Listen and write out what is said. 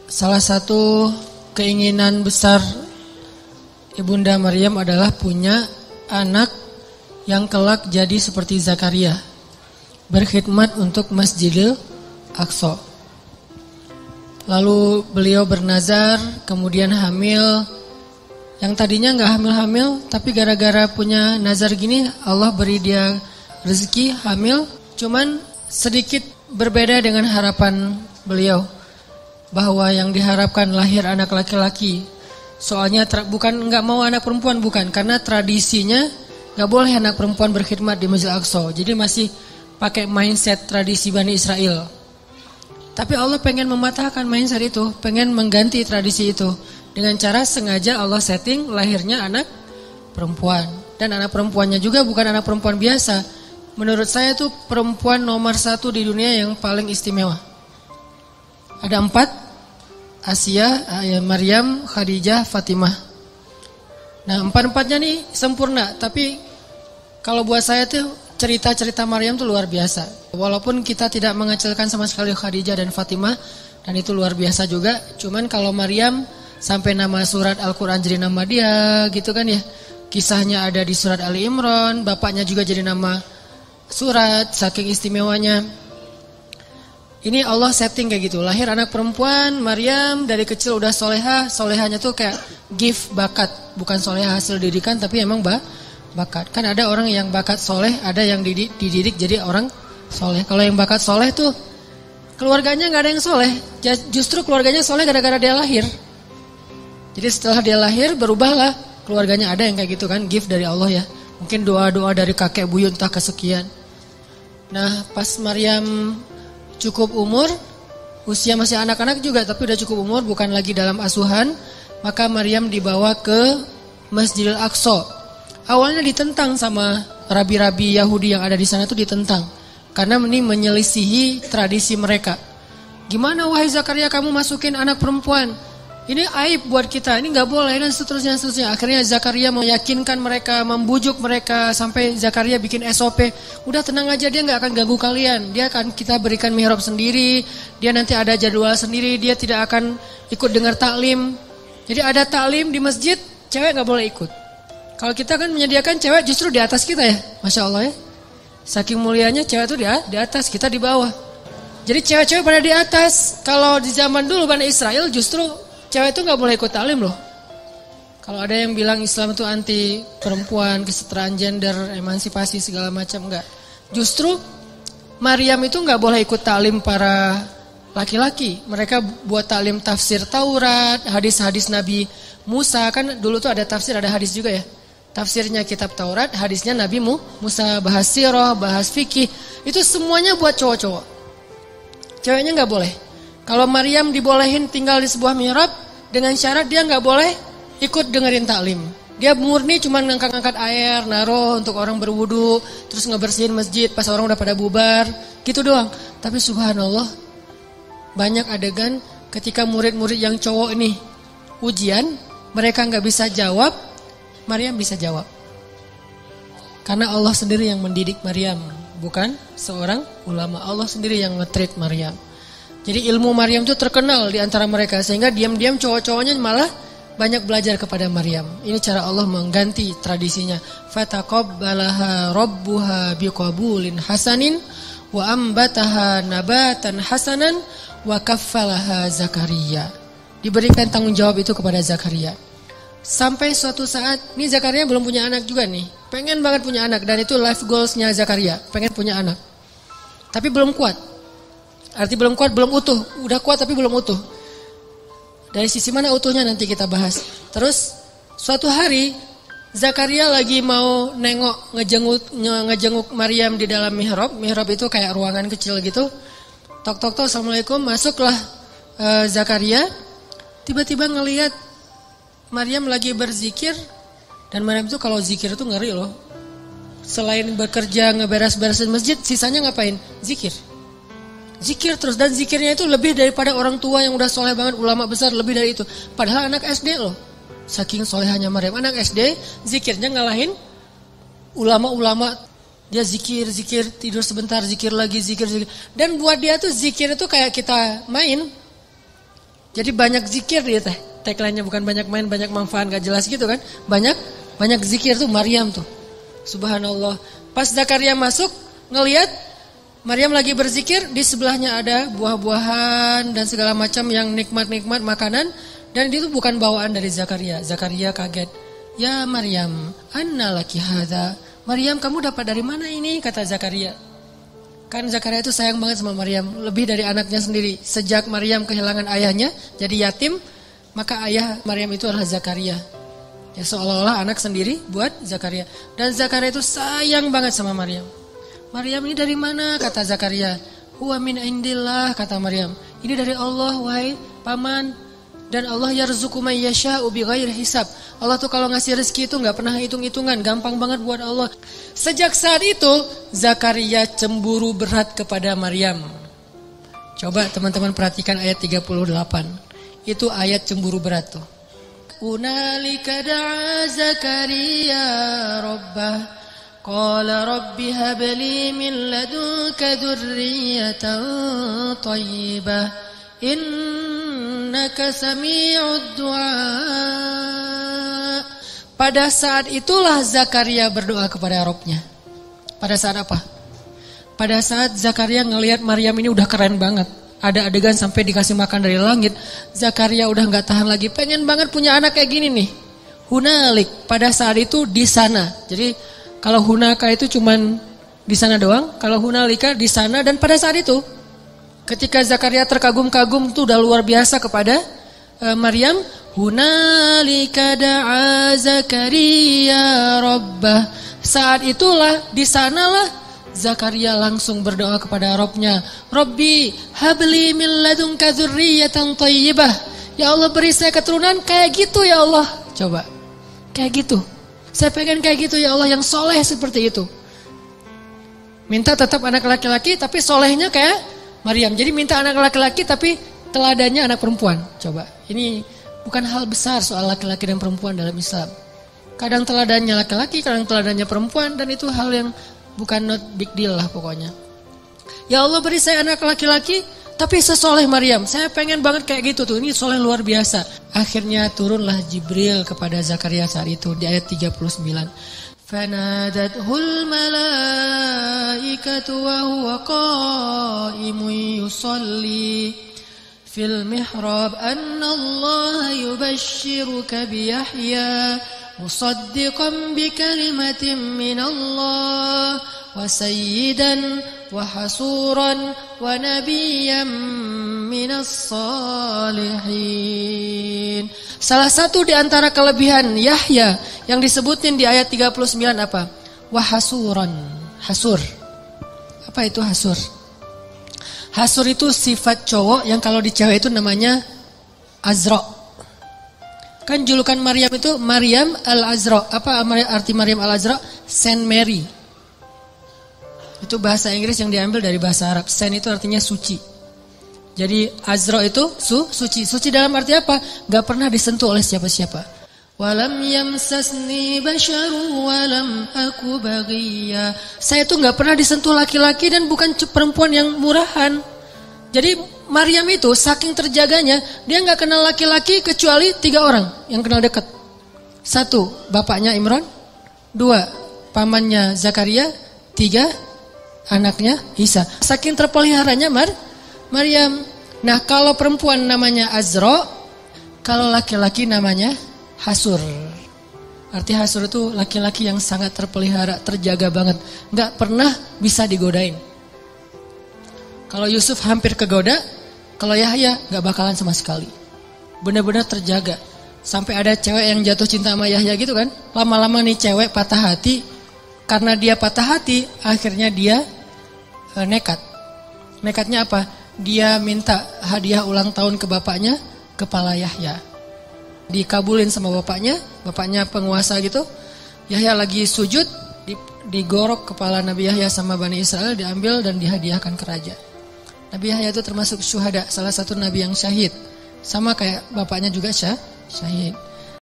Salah satu keinginan besar Ibunda Maryam adalah punya anak yang kelak jadi seperti Zakaria, berkhidmat untuk Masjidil Aqsa. Lalu beliau bernazar, kemudian hamil. Yang tadinya gak hamil-hamil, tapi gara-gara punya nazar gini, Allah beri dia rezeki hamil. Cuman sedikit berbeda dengan harapan beliau, bahwa yang diharapkan lahir anak laki-laki. Soalnya bukan gak mau anak perempuan, bukan. Karena tradisinya gak boleh anak perempuan berkhidmat di Masjidil Aqsa. Jadi masih pakai mindset tradisi Bani Israel. Tapi Allah pengen mematahkan mindset itu, pengen mengganti tradisi itu. Dengan cara sengaja Allah setting lahirnya anak perempuan. Dan anak perempuannya juga bukan anak perempuan biasa. Menurut saya itu perempuan nomor 1 di dunia yang paling istimewa. Ada 4. Asia, Maryam, Khadijah, Fatimah. Nah 4-4-nya nih sempurna. Tapi kalau buat saya tuh cerita-cerita Maryam tuh luar biasa. Walaupun kita tidak mengecilkan sama sekali Khadijah dan Fatimah, dan itu luar biasa juga. Cuman kalau Maryam sampai nama surat Al-Quran jadi nama dia gitu kan ya. Kisahnya ada di surat Ali Imran, bapaknya juga jadi nama surat, saking istimewanya. Ini Allah setting kayak gitu. Lahir anak perempuan, Maryam dari kecil udah solehah. Solehahnya tuh kayak gift, bakat. Bukan solehah hasil didikan, tapi emang bakat. Kan ada orang yang bakat soleh, ada yang dididik jadi orang soleh. Kalau yang bakat soleh tuh keluarganya gak ada yang soleh. Justru keluarganya soleh gara-gara dia lahir. Jadi setelah dia lahir berubahlah keluarganya, ada yang kayak gitu kan, gift dari Allah ya. Mungkin doa-doa dari kakek buyut entah kesekian. Nah pas Maryam cukup umur, usia masih anak-anak juga tapi udah cukup umur, bukan lagi dalam asuhan, maka Maryam dibawa ke Masjidil Aqsa. Awalnya ditentang sama rabi-rabi Yahudi yang ada di sana tuh ditentang. Karena ini menyelisihi tradisi mereka. Gimana wahai Zakaria kamu masukin anak perempuan? Ini aib buat kita, ini gak boleh dan seterusnya. Akhirnya Zakaria meyakinkan mereka, membujuk mereka, sampai Zakaria bikin SOP. Udah tenang aja, dia gak akan ganggu kalian. Dia akan kita berikan mihrab sendiri, dia nanti ada jadwal sendiri, dia tidak akan ikut dengar taklim. Jadi ada taklim di masjid, cewek gak boleh ikut. Kalau kita kan menyediakan cewek justru di atas kita ya, Masya Allah ya. Saking mulianya cewek itu di atas, kita di bawah. Jadi cewek-cewek pada di atas. Kalau di zaman dulu Bani Israel justru cewek itu gak boleh ikut taklim loh. Kalau ada yang bilang Islam itu anti perempuan, kesetaraan gender, emansipasi segala macam, enggak. Justru Maryam itu gak boleh ikut taklim para laki-laki. Mereka buat taklim tafsir Taurat, hadis-hadis Nabi Musa. Kan dulu tuh ada tafsir, ada hadis juga ya. Tafsirnya kitab Taurat, hadisnya Nabi Musa, bahas sirah, bahas fikih. Itu semuanya buat cowok-cowok. Ceweknya gak boleh. Kalau Maryam dibolehin tinggal di sebuah mihrab dengan syarat dia nggak boleh ikut dengerin taklim. Dia murni cuma ngangkat-ngangkat air, naruh untuk orang berwudu, terus ngebersihin masjid pas orang udah pada bubar, gitu doang. Tapi subhanallah, banyak adegan ketika murid-murid yang cowok ini ujian, mereka nggak bisa jawab, Maryam bisa jawab. Karena Allah sendiri yang mendidik Maryam, bukan seorang ulama. Allah sendiri yang nge-treat Maryam. Jadi ilmu Maryam itu terkenal di antara mereka, sehingga diam-diam cowok-cowoknya malah banyak belajar kepada Maryam. Ini cara Allah mengganti tradisinya. Fataqabbalaha rabbuha biqabulin hasanin wa ambataha nabatan hasanan wa kaffalaha Zakaria. Diberikan tanggung jawab itu kepada Zakaria. Sampai suatu saat, ini Zakaria belum punya anak juga nih. Pengen banget punya anak, dan itu life goalsnya Zakaria, pengen punya anak. Tapi belum kuat. Arti belum kuat, belum utuh. Udah kuat tapi belum utuh. Dari sisi mana utuhnya nanti kita bahas. Terus suatu hari Zakaria lagi mau nengok ngejenguk Maryam di dalam mihrab. Mihrab itu kayak ruangan kecil gitu. Tok-tok-tok, assalamualaikum. Masuklah Zakaria. Tiba-tiba ngelihat Maryam lagi berzikir. Dan Maryam itu kalau zikir itu ngeri loh. Selain bekerja ngeberes-beresin masjid, sisanya ngapain? Zikir. Zikir terus, dan zikirnya itu lebih daripada orang tua yang udah soleh banget, ulama besar, lebih dari itu. Padahal anak SD loh. Saking solehanya Maryam, anak SD zikirnya ngalahin ulama-ulama. Dia zikir, tidur sebentar, zikir lagi, zikir. Dan buat dia tuh zikir itu kayak kita main. Jadi banyak zikir dia teh. Tagline-nya bukan banyak main, banyak manfaat, gak jelas gitu kan. Banyak zikir tuh Maryam tuh. Subhanallah. Pas Zakaria masuk, ngelihat Maryam lagi berzikir, di sebelahnya ada buah-buahan dan segala macam yang nikmat-nikmat makanan. Dan itu bukan bawaan dari Zakaria. Zakaria kaget. Ya Maryam, anna laki hadza. Maryam, kamu dapat dari mana ini? Kata Zakaria. Kan Zakaria itu sayang banget sama Maryam, lebih dari anaknya sendiri. Sejak Maryam kehilangan ayahnya, jadi yatim, maka ayah Maryam itu adalah Zakaria. Ya seolah-olah anak sendiri buat Zakaria. Dan Zakaria itu sayang banget sama Maryam. Maryam ini dari mana? Kata Zakaria. Huwa min indillah, kata Maryam. Ini dari Allah, wahai paman. Dan Allah yarzuqu may yasha'u bighairi hisab. Allah tuh kalau ngasih rezeki itu enggak pernah hitung-hitungan, gampang banget buat Allah. Sejak saat itu Zakaria cemburu berat kepada Maryam. Coba teman-teman perhatikan ayat 38. Itu ayat cemburu berat tuh. Hunalika da'a Zakaria rabbah qala rabbi hab li min ladunka dzurriyyatan thayyibah innaka sami'ud du'a. Pada saat itulah Zakaria berdoa kepada Rabbnya. Pada saat apa? Pada saat Zakaria ngelihat Maryam ini udah keren banget. Ada adegan sampai dikasih makan dari langit. Zakaria udah gak tahan lagi, pengen banget punya anak kayak gini nih. Hunalik, pada saat itu di sana. Jadi kalau hunaka itu cuman di sana doang, kalau hunalika di sana dan pada saat itu. Ketika Zakaria terkagum-kagum tuh udah luar biasa kepada Maryam, hunalika da'a Zakaria rabbah. Saat itulah di sanalah Zakaria langsung berdoa kepada Rabbnya. Rabbi habli min ladunka dzurriyyatan thayyibah. Ya Allah, beri saya keturunan kayak gitu ya Allah. Coba. Kayak gitu. Saya pengen kayak gitu ya Allah, yang soleh seperti itu. Minta tetap anak laki-laki tapi solehnya kayak Maryam. Jadi minta anak laki-laki tapi teladannya anak perempuan. Coba, ini bukan hal besar soal laki-laki dan perempuan dalam Islam. Kadang teladannya laki-laki, kadang teladannya perempuan, dan itu hal yang bukan not big deal lah pokoknya. Ya Allah, beri saya anak laki-laki tapi sesoleh Maryam. Saya pengen banget kayak gitu tuh. Ini soleh luar biasa. Akhirnya turunlah Jibril kepada Zakaria saat itu di ayat 39. Fanadathul malaikatu wa huwa qa'imun yusalli fil mihrab anna Allah yubashshiruka bi Yahya musaddiqan bi kalimatin min Allah wa sayyidan wa hasuran wa nabiyyan minas salihin. Salah satu di antara kelebihan Yahya yang disebutin di ayat 39 apa? Wahasuran. Hasur. Apa itu hasur? Hasur itu sifat cowok yang kalau di cewek itu namanya Azra. Kan julukan Maryam itu Maryam Al-Azra. Apa arti Maryam Al-Azra? Saint Mary. Itu bahasa Inggris yang diambil dari bahasa Arab. Saint itu artinya suci. Jadi Azra itu suci. Suci dalam arti apa? Gak pernah disentuh oleh siapa-siapa. Walam yamsasni basyaru walam aku baghiya. Saya itu gak pernah disentuh laki-laki dan bukan perempuan yang murahan. Jadi Maryam itu saking terjaganya, dia gak kenal laki-laki kecuali 3 orang yang kenal dekat. 1, bapaknya Imran. 2, pamannya Zakaria. 3, anaknya Isa. Saking terpeliharanya Maryam. Nah, kalau perempuan namanya Azra, kalau laki-laki namanya Hasur. Arti Hasur itu laki-laki yang sangat terpelihara, terjaga banget, nggak pernah bisa digodain. Kalau Yusuf hampir kegoda, kalau Yahya nggak bakalan sama sekali. Benar-benar terjaga. Sampai ada cewek yang jatuh cinta sama Yahya gitu kan. Lama-lama nih cewek patah hati. Karena dia patah hati, akhirnya dia nekat. Nekatnya apa? Dia minta hadiah ulang tahun ke bapaknya, kepala Yahya. Dikabulin sama bapaknya penguasa gitu. Yahya lagi sujud, digorok kepala Nabi Yahya sama Bani Israel, diambil dan dihadiahkan ke raja. Nabi Yahya itu termasuk syuhada, salah satu nabi yang syahid. Sama kayak bapaknya juga syahid.